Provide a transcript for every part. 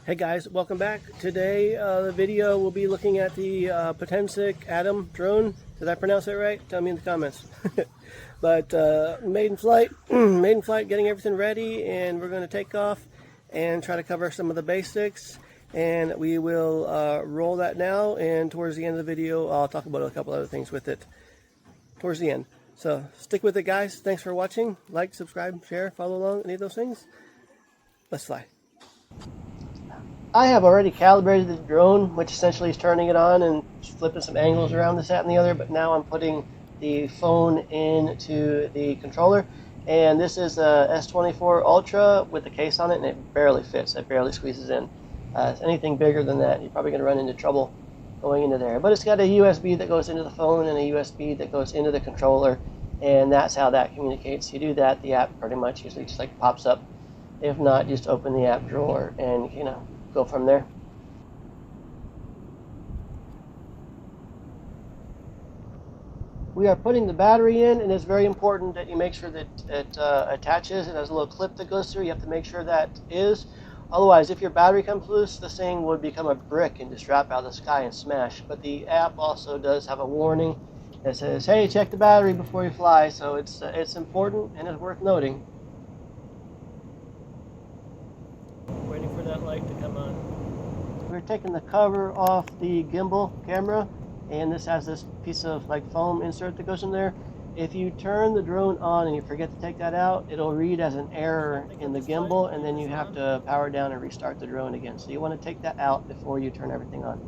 Hey guys, welcome back. Today the video will be looking at the Potensic Atom drone. Did I pronounce it right? Tell me in the comments. But maiden flight, getting everything ready, and we're going to take off and try to cover some of the basics. And we will roll that now, and towards the end of the video I'll talk about a couple other things with it towards the end. So stick with it guys. Thanks for watching. Like, subscribe, share, follow along, any of those things. Let's fly. I have already calibrated the drone, which essentially is turning it on and flipping some angles around this, that, and the other, but now I'm putting the phone into the controller, and this is a S24 Ultra with the case on it, and it barely fits. It barely squeezes in. Anything bigger than that, you're probably going to run into trouble going into there. But it's got a USB that goes into the phone and a USB that goes into the controller, and that's how that communicates. You do that, the app pretty much usually just like pops up. If not, just open the app drawer and, go from there. We are putting the battery in, and it's very important that you make sure that it attaches. It has a little clip that goes through. You have to make sure that is. Otherwise, if your battery comes loose, this thing would become a brick and just drop out of the sky and smash. But the app also does have a warning that says, hey, check the battery before you fly. So it's important and it's worth noting. Waiting for that light to come on. We're taking the cover off the gimbal camera, and this has this piece of like foam insert that goes in there. If you turn the drone on and you forget to take that out, it'll read as an error in the gimbal, and then you have to power down and restart the drone again. So you want to take that out before you turn everything on.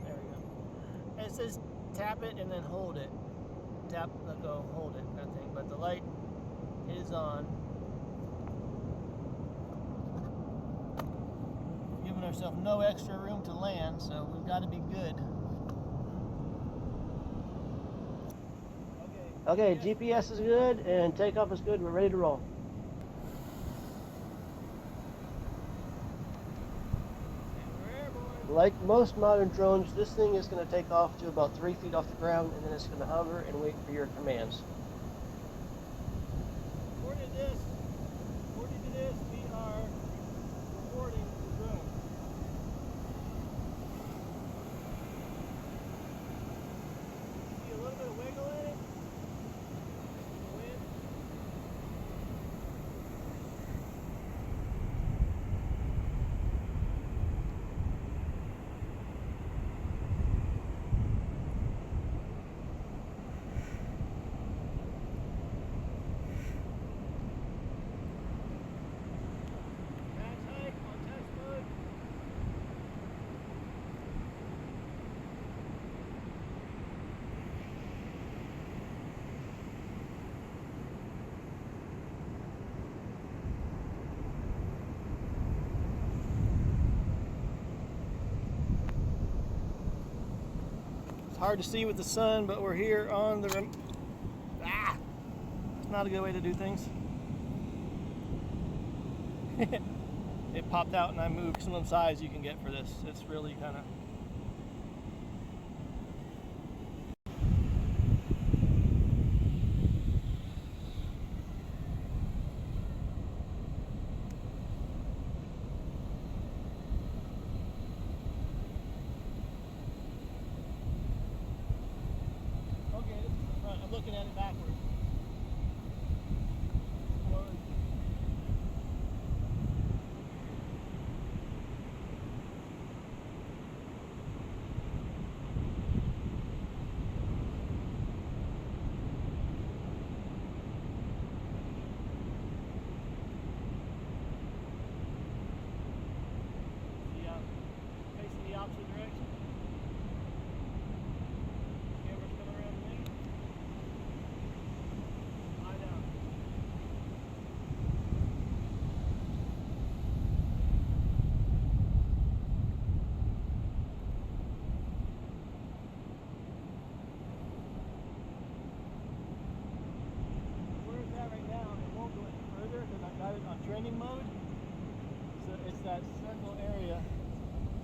There we go. It says tap it and then hold it. Tap, let go, hold it, kind of thing. But the light is on. Giving ourselves no extra room to land, so we've got to be good. Okay, GPS is good and takeoff is good. We're ready to roll. Like most modern drones, this thing is going to take off to about 3 feet off the ground, and then it's going to hover and wait for your commands. According to this, we are reporting the drone. See a little bit of wiggle in it? Wind. Hard to see with the sun, but we're here on the it's not a good way to do things. It popped out and I moved. Some size you can get for this. It's really kind of looking at it backwards. Forward. Facing the opposite direction. Camera's coming around the wing. On training mode, so it's that circle area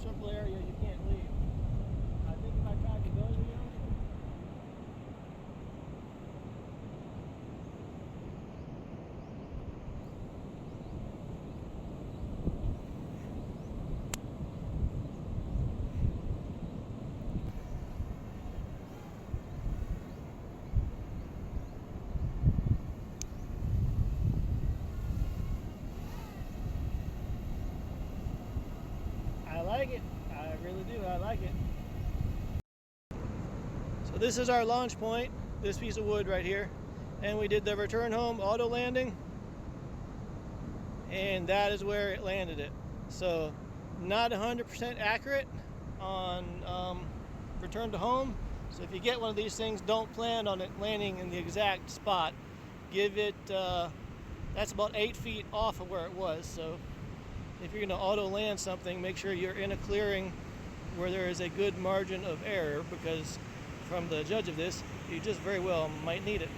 you can't leave. I think if I tried to go to the ocean, it. I really do. I like it. So this is our launch point, this piece of wood right here. And we did the return home auto landing. And that is where it landed it. So not 100% accurate on return to home. So if you get one of these things, don't plan on it landing in the exact spot. Give it, that's about 8 feet off of where it was. So if you're going to auto land something, make sure you're in a clearing where there is a good margin of error, because from the judge of this, you just very well might need it.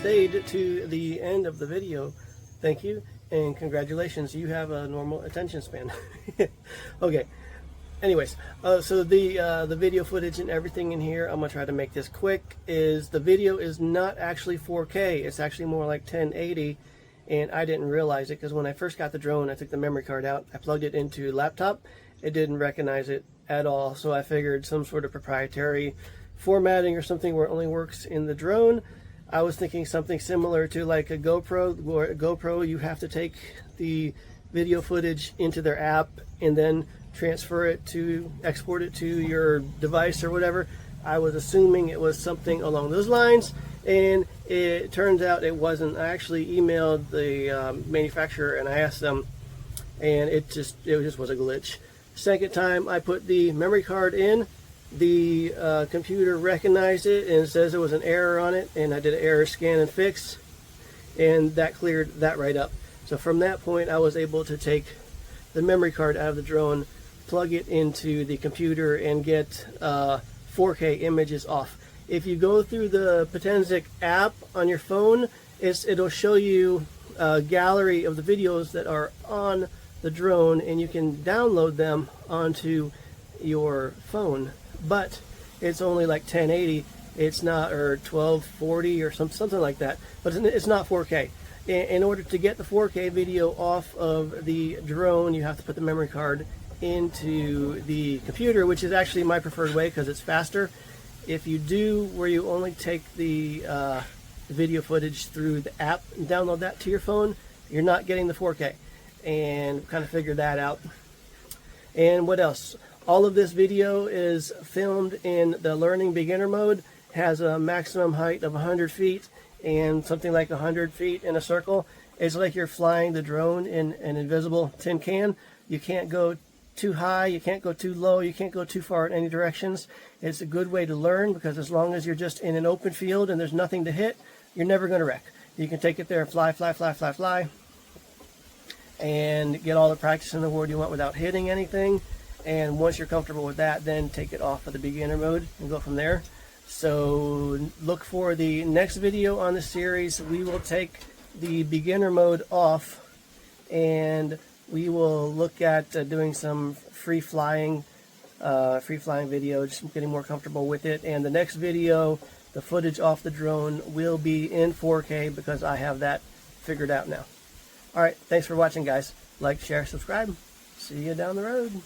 stayed to the end of the video, thank you, and congratulations, you have a normal attention span. Okay, anyways, so the video footage and everything in here, I'm gonna try to make this quick, is the video is not actually 4K, it's actually more like 1080, and I didn't realize it because when I first got the drone, I took the memory card out, I plugged it into a laptop, it didn't recognize it at all, so I figured some sort of proprietary formatting or something where it only works in the drone. I was thinking something similar to like a GoPro, where a GoPro you have to take the video footage into their app and then transfer it to, export it to your device or whatever. I was assuming it was something along those lines, and it turns out it wasn't. I actually emailed the manufacturer and I asked them, and it just was a glitch. Second time I put the memory card in, the computer recognized it and says there was an error on it, and I did an error scan and fix, and that cleared that right up. So from that point I was able to take the memory card out of the drone, plug it into the computer, and get 4K images off. If you go through the Potensic app on your phone, it'll show you a gallery of the videos that are on the drone, and you can download them onto your phone, but it's only like 1080, it's not, or 1240 or something like that, but it's not 4K. In order to get the 4K video off of the drone, you have to put the memory card into the computer, which is actually my preferred way because it's faster. If you do where you only take the video footage through the app and download that to your phone, you're not getting the 4K, and kind of figured that out. And what else? All of this video is filmed in the learning beginner mode, has a maximum height of 100 feet and something like 100 feet in a circle. It's like you're flying the drone in an invisible tin can. You can't go too high, you can't go too low, you can't go too far in any directions. It's a good way to learn because as long as you're just in an open field and there's nothing to hit, you're never going to wreck. You can take it there and fly, fly, fly, fly, fly, and get all the practice in the world you want without hitting anything. And once you're comfortable with that, then take it off of the beginner mode and go from there. So look for the next video on the series. We will take the beginner mode off and we will look at doing some free flying video, just getting more comfortable with it. And the next video, the footage off the drone will be in 4K because I have that figured out now. All right, thanks for watching, guys. Like, share, subscribe. See you down the road.